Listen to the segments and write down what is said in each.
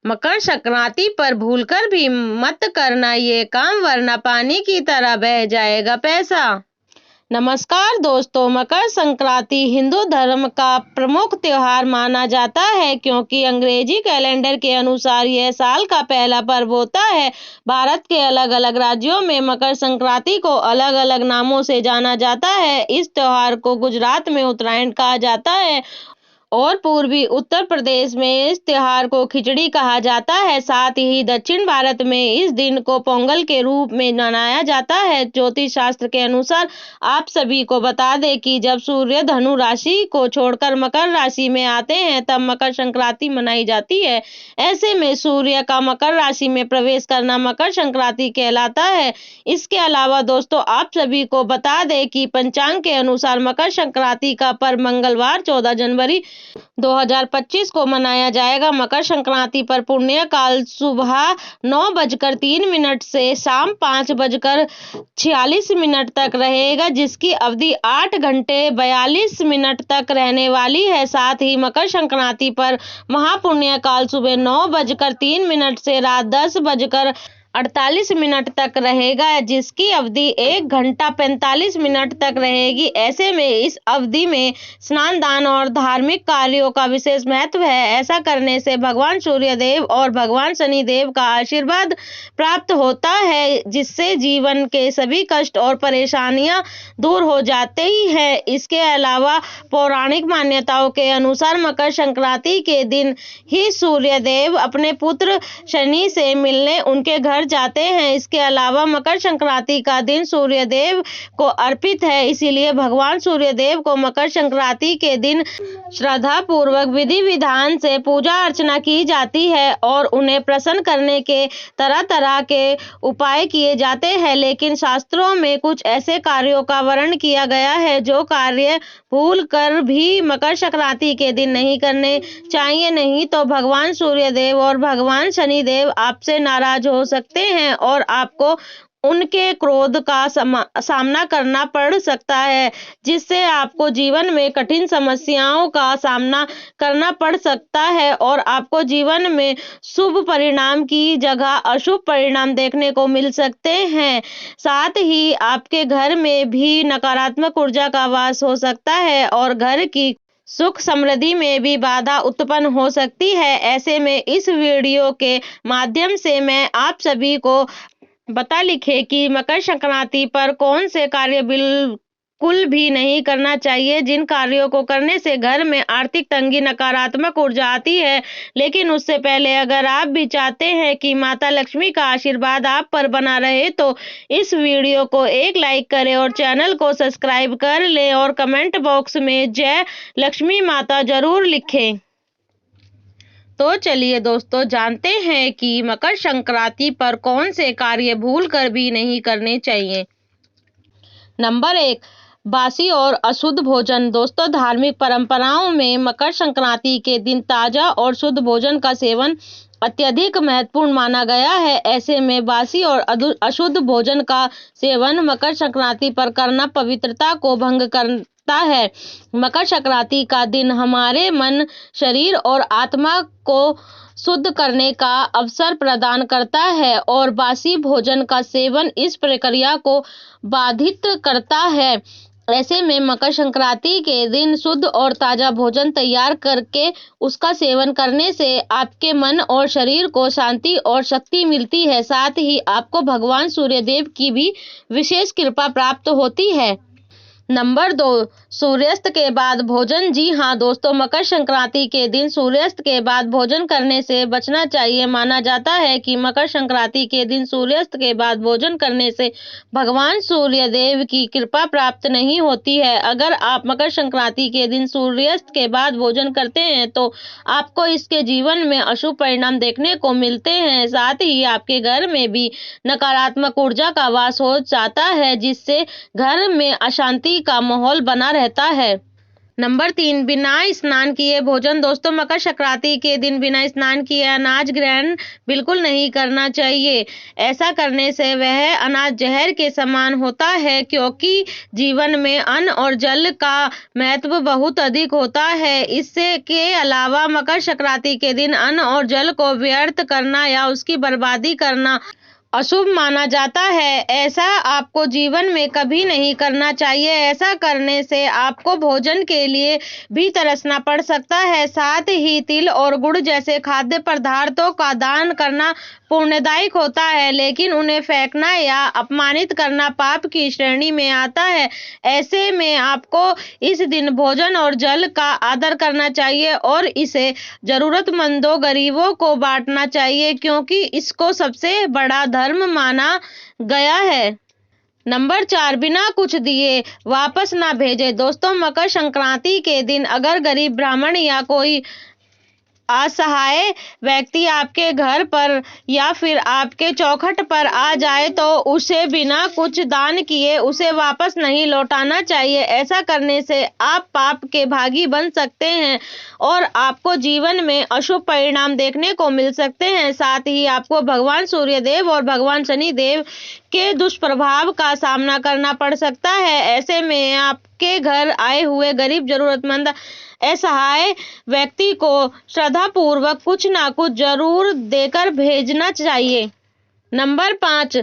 मकर संक्रांति पर भूलकर भी मत करना ये काम, वरना पानी की तरह बह जाएगा पैसा। नमस्कार दोस्तों, मकर संक्रांति हिंदू धर्म का प्रमुख त्योहार माना जाता है क्योंकि अंग्रेजी कैलेंडर के अनुसार यह साल का पहला पर्व होता है। भारत के अलग अलग राज्यों में मकर संक्रांति को अलग अलग नामों से जाना जाता है। इस त्योहार को गुजरात में उत्तरायण कहा जाता है और पूर्वी उत्तर प्रदेश में इस त्योहार को खिचड़ी कहा जाता है। साथ ही दक्षिण भारत में इस दिन को पोंगल के रूप में मनाया जाता है। ज्योतिष शास्त्र के अनुसार आप सभी को बता दें कि जब सूर्य धनु राशि को छोड़कर मकर राशि में आते हैं तब मकर संक्रांति मनाई जाती है। ऐसे में सूर्य का मकर राशि में प्रवेश करना मकर संक्रांति कहलाता है। इसके अलावा दोस्तों आप सभी को बता दें कि पंचांग के अनुसार मकर संक्रांति का पर्व मंगलवार 14 जनवरी 2025 को मनाया जाएगा। मकर संक्रांति पर पुण्य काल सुबह 9:03 से शाम 5:46 तक रहेगा, जिसकी अवधि 8 घंटे 42 मिनट तक रहने वाली है। साथ ही मकर संक्रांति पर महापुण्य काल सुबह 9:03 से रात 10:48 तक रहेगा, जिसकी अवधि 1 घंटा 45 मिनट तक रहेगी। ऐसे में इस अवधि में स्नान दान और धार्मिक कार्यों का विशेष महत्व है। ऐसा करने से भगवान सूर्य देव और भगवान शनि देव का आशीर्वाद प्राप्त होता है, जिससे जीवन के सभी कष्ट और परेशानियां दूर हो जाते ही है। इसके अलावा पौराणिक मान्यताओं के अनुसार मकर संक्रांति के दिन ही सूर्य देव अपने पुत्र शनि से मिलने उनके घर जाते हैं। इसके अलावा मकर संक्रांति का दिन सूर्य देव को अर्पित है, इसीलिए भगवान सूर्य देव को मकर संक्रांति के दिन श्रद्धा पूर्वक विधि विधान से पूजा अर्चना की जाती है और उन्हें प्रसन्न करने के तरह तरह के उपाय किए जाते हैं। लेकिन शास्त्रों में कुछ ऐसे कार्यों का वर्णन किया गया है जो कार्य भूल कर भी मकर संक्रांति के दिन नहीं करने चाहिए, नहीं तो भगवान सूर्य देव और भगवान शनि देव आपसे नाराज हो सकते हैं और आपको उनके क्रोध का सामना करना पड़ सकता है, जिससे आपको जीवन में कठिन समस्याओं का सामना करना पड़ सकता है और आपको जीवन में शुभ परिणाम की जगह अशुभ परिणाम देखने को मिल सकते हैं। साथ ही आपके घर में भी नकारात्मक ऊर्जा का वास हो सकता है और घर की सुख समृद्धि में भी बाधा उत्पन्न हो सकती है। ऐसे में इस वीडियो के माध्यम से मैं आप सभी को बता लिखे कि मकर संक्रांति पर कौन से कार्य बिल्कुल भी नहीं करना चाहिए, जिन कार्यों को करने से घर में आर्थिक तंगी नकारात्मक ऊर्जा आती है। लेकिन उससे पहले अगर आप भी चाहते हैं कि माता लक्ष्मी का आशीर्वाद आप पर बना रहे तो इस वीडियो को एक लाइक करें और चैनल को सब्सक्राइब कर लें और कमेंट बॉक्स में जय लक्ष्मी माता जरूर लिखें। तो चलिए दोस्तों जानते हैं कि मकर संक्रांति पर कौन से कार्य भूलकर भी नहीं करने चाहिए। नंबर 1, बासी और अशुद्ध भोजन। दोस्तों धार्मिक परंपराओं में मकर संक्रांति के दिन ताजा और शुद्ध भोजन का सेवन अत्यधिक महत्वपूर्ण माना गया है। ऐसे में बासी और अशुद्ध भोजन का सेवन मकर संक्रांति पर करना पवित्रता को भंग करता है। मकर संक्रांति का दिन हमारे मन, शरीर और आत्मा को शुद्ध करने का अवसर प्रदान करता है और बासी भोजन का सेवन इस प्रक्रिया को बाधित करता है। ऐसे में मकर संक्रांति के दिन शुद्ध और ताजा भोजन तैयार करके उसका सेवन करने से आपके मन और शरीर को शांति और शक्ति मिलती है। साथ ही आपको भगवान सूर्य देव की भी विशेष कृपा प्राप्त होती है। नंबर 2, सूर्यास्त के बाद भोजन। जी हाँ दोस्तों, मकर संक्रांति के दिन सूर्यास्त के बाद भोजन करने से बचना चाहिए। माना जाता है कि मकर संक्रांति के दिन सूर्यास्त के बाद भोजन करने से भगवान सूर्य देव की कृपा प्राप्त नहीं होती है। अगर आप मकर संक्रांति के दिन सूर्यास्त के बाद भोजन करते हैं तो आपको इसके जीवन में अशुभ परिणाम देखने को मिलते हैं। साथ ही आपके घर में भी नकारात्मक ऊर्जा का वास हो जाता है, जिससे घर में अशांति का माहौल बना रहता है। नंबर 3, बिना स्नान किए भोजन। दोस्तों, मकर संक्रांति के दिन बिना स्नान किए अनाज ग्रहण बिल्कुल नहीं करना चाहिए। ऐसा करने से वह अनाज जहर के समान होता है, क्योंकि जीवन में अन्न और जल का महत्व बहुत अधिक होता है। इससे के अलावा मकर संक्रांति के दिन अन्न और जल को व्यर्थ करना या उसकी बर्बादी करना अशुभ माना जाता है। ऐसा आपको जीवन में कभी नहीं करना चाहिए। ऐसा करने से आपको भोजन के लिए भी तरसना पड़ सकता है। साथ ही तिल और गुड़ जैसे खाद्य पदार्थों का दान करना पुण्यदायक होता है, लेकिन उन्हें फेंकना या अपमानित करना पाप की श्रेणी में आता है। ऐसे में आपको इस दिन भोजन और जल का आदर करना चाहिए और इसे जरूरतमंदों, गरीबों को बांटना चाहिए, क्योंकि इसको सबसे बड़ा धर्म माना गया है। नंबर 4, बिना कुछ दिए वापस ना भेजे। दोस्तों, मकर संक्रांति के दिन अगर गरीब, ब्राह्मण या कोई असहाय व्यक्ति आपके घर पर या फिर आपके चौखट पर आ जाए तो उसे बिना कुछ दान किए उसे वापस नहीं लौटाना चाहिए। ऐसा करने से आप पाप के भागी बन सकते हैं और आपको जीवन में अशुभ परिणाम देखने को मिल सकते हैं। साथ ही आपको भगवान सूर्यदेव और भगवान शनिदेव के दुष्प्रभाव का सामना करना पड़ सकता है। ऐसे में आपके घर आए हुए गरीब, जरूरतमंद, असहाय व्यक्ति को श्रद्धापूर्वक कुछ ना कुछ जरूर देकर भेजना चाहिए। नंबर 5,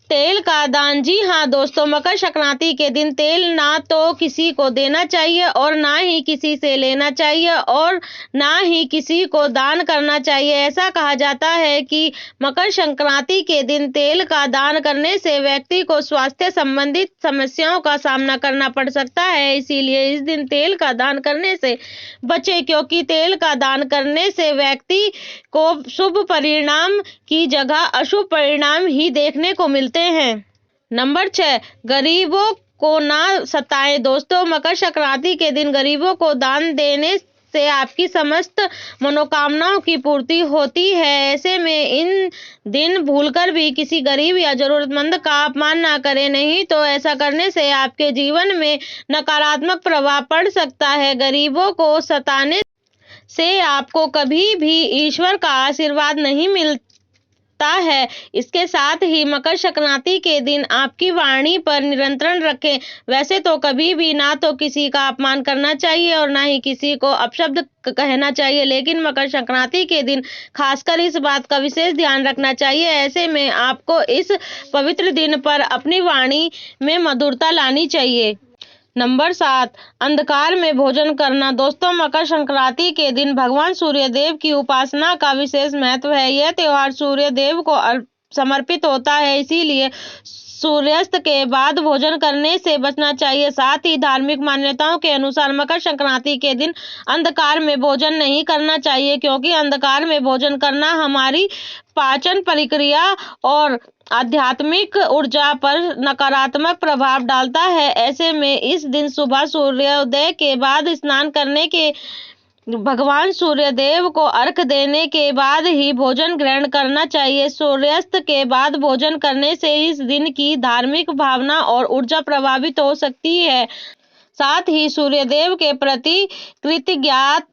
तेल का दान। जी हाँ दोस्तों, मकर संक्रांति के दिन तेल ना तो किसी को देना चाहिए और ना ही किसी से लेना चाहिए और ना ही किसी को दान करना चाहिए। ऐसा कहा जाता है कि मकर संक्रांति के दिन तेल का दान करने से व्यक्ति को स्वास्थ्य संबंधित समस्याओं का सामना करना पड़ सकता है। इसीलिए इस दिन तेल का दान करने से बचें, क्योंकि तेल का दान करने से व्यक्ति को शुभ परिणाम की जगह अशुभ परिणाम ही देखने को मिलते हैं। नंबर 6, गरीबों को ना सताएं। दोस्तों, मकर संक्रांति के दिन गरीबों को दान देने से आपकी समस्त मनोकामनाओं की पूर्ति होती है। ऐसे में इन दिन भूलकर भी किसी गरीब या जरूरतमंद का अपमान ना करें, नहीं तो ऐसा करने से आपके जीवन में नकारात्मक प्रभाव पड़ सकता है। गरीबों को सताने से आपको कभी भी ईश्वर का आशीर्वाद नहीं मिलता है। इसके साथ ही मकर संक्रांति के दिन आपकी वाणी पर नियंत्रण रखें। वैसे तो कभी भी ना तो किसी का अपमान करना चाहिए और ना ही किसी को अपशब्द कहना चाहिए, लेकिन मकर संक्रांति के दिन खासकर इस बात का विशेष ध्यान रखना चाहिए। ऐसे में आपको इस पवित्र दिन पर अपनी वाणी में मधुरता लानी चाहिए। नंबर 7, अंधकार में भोजन करना। दोस्तों, मकर संक्रांति के दिन भगवान सूर्यदेव की उपासना का विशेष महत्व है। यह त्योहार सूर्यदेव को समर्पित होता है, इसीलिए सूर्यास्त के बाद भोजन करने से बचना चाहिए। साथ ही धार्मिक मान्यताओं के अनुसार मकर संक्रांति के दिन अंधकार में भोजन नहीं करना चाहिए, क्योंकि अंधकार में भोजन करना हमारी पाचन प्रक्रिया और आध्यात्मिक ऊर्जा पर नकारात्मक प्रभाव डालता है। ऐसे में इस दिन सुबह सूर्योदय के बाद स्नान करने के भगवान सूर्यदेव को अर्घ्य देने के बाद ही भोजन ग्रहण करना चाहिए। सूर्यास्त के बाद भोजन करने से इस दिन की धार्मिक भावना और ऊर्जा प्रभावित हो सकती है। साथ ही सूर्यदेव के प्रति कृतज्ञता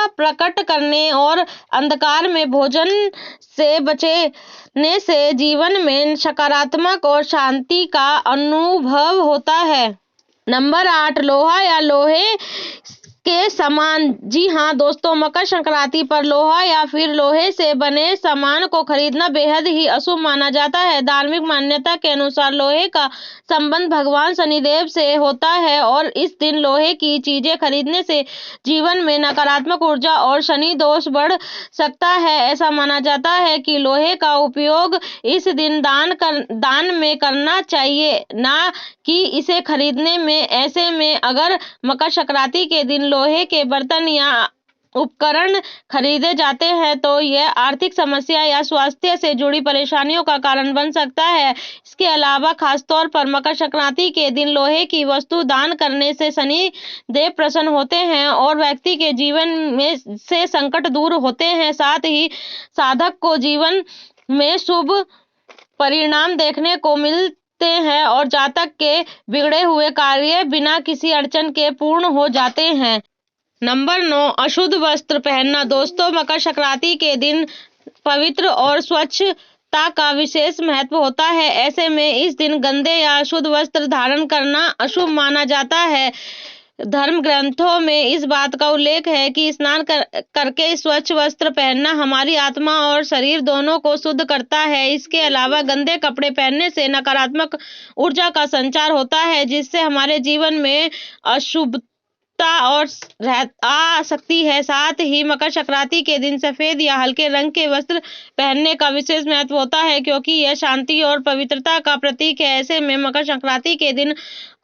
प्रकट करने और अंधकार में भोजन से बचने से जीवन में सकारात्मक और शांति का अनुभव होता है। नंबर 8, लोहा या लोहे के सामान। जी हाँ दोस्तों, मकर संक्रांति पर लोहा या फिर लोहे से बने सामान को खरीदना बेहद ही अशुभ माना जाता है। धार्मिक मान्यता के अनुसार लोहे का संबंध भगवान शनिदेव से होता है और इस दिन लोहे की चीजें खरीदने से जीवन में नकारात्मक ऊर्जा और शनि दोष बढ़ सकता है। ऐसा माना जाता है कि लोहे का उपयोग इस दिन दान में करना चाहिए, ना कि इसे खरीदने में। ऐसे में अगर मकर संक्रांति के दिन लोहे के बर्तन या उपकरण खरीदे जाते हैं तो यह आर्थिक समस्या या स्वास्थ्य से जुड़ी परेशानियों का कारण बन सकता है। इसके अलावा खासतौर पर मकर संक्रांति के दिन लोहे की वस्तु दान करने से शनि देव प्रसन्न होते हैं और व्यक्ति के जीवन में से संकट दूर होते हैं। साथ ही साधक को जीवन में शुभ परिणाम देखने को मिलते सकते हैं और जातक के बिगड़े हुए कार्य बिना किसी अड़चन के पूर्ण हो जाते हैं। नंबर 9, अशुद्ध वस्त्र पहनना। दोस्तों, मकर संक्रांति के दिन पवित्र और स्वच्छता का विशेष महत्व होता है। ऐसे में इस दिन गंदे या अशुद्ध वस्त्र धारण करना अशुभ माना जाता है। धर्म ग्रंथों में इस बात का उल्लेख है कि स्नान करके स्वच्छ वस्त्र पहनना हमारी आत्मा और शरीर दोनों को शुद्ध करता है। इसके अलावा गंदे कपड़े पहनने से नकारात्मक ऊर्जा का संचार होता है, जिससे हमारे जीवन में अशुभता और आ सकती है। साथ ही मकर संक्रांति के दिन सफेद या हल्के रंग के वस्त्र पहनने का विशेष महत्व होता है, क्योंकि यह शांति और पवित्रता का प्रतीक है। ऐसे में मकर संक्रांति के दिन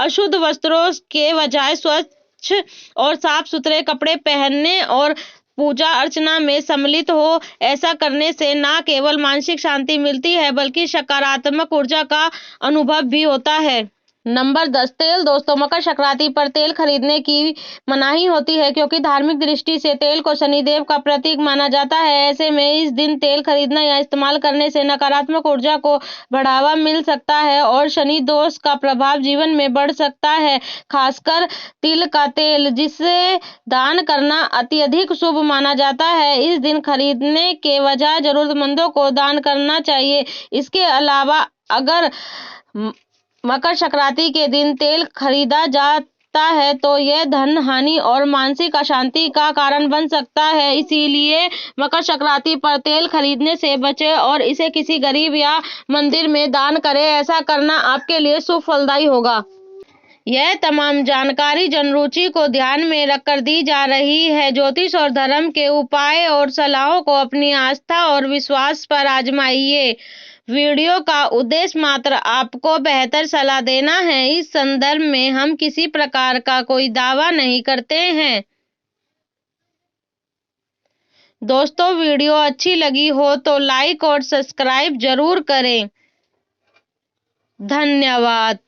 अशुद्ध वस्त्रों के बजाय स्वच्छ और साफ सुथरे कपड़े पहनने और पूजा अर्चना में सम्मिलित हो। ऐसा करने से न केवल मानसिक शांति मिलती है, बल्कि सकारात्मक ऊर्जा का अनुभव भी होता है। नंबर 10, तेल। दोस्तों, मकर संक्रांति पर तेल खरीदने की मनाही होती है, क्योंकि धार्मिक दृष्टि से तेल को शनिदेव का प्रतीक माना जाता है। ऐसे में इस दिन तेल खरीदना या इस्तेमाल करने से नकारात्मक ऊर्जा को बढ़ावा मिल सकता है और शनि दोष का प्रभाव जीवन में बढ़ सकता है। खासकर तिल का तेल, जिसे दान करना अत्यधिक शुभ माना जाता है। इस दिन खरीदने के बजाय जरूरतमंदों को दान करना चाहिए। इसके अलावा अगर मकर संक्रांति के दिन तेल खरीदा जाता है तो यह धन हानि और मानसिक अशांति का कारण बन सकता है। इसीलिए मकर संक्रांति पर तेल खरीदने से बचें और इसे किसी गरीब या मंदिर में दान करें। ऐसा करना आपके लिए शुभ फलदायी होगा। यह तमाम जानकारी जनरुचि को ध्यान में रखकर दी जा रही है। ज्योतिष और धर्म के उपाय और सलाहों को अपनी आस्था और विश्वास पर आजमाइए। वीडियो का उद्देश्य मात्र आपको बेहतर सलाह देना है। इस संदर्भ में हम किसी प्रकार का कोई दावा नहीं करते हैं। दोस्तों, वीडियो अच्छी लगी हो तो लाइक और सब्सक्राइब जरूर करें। धन्यवाद।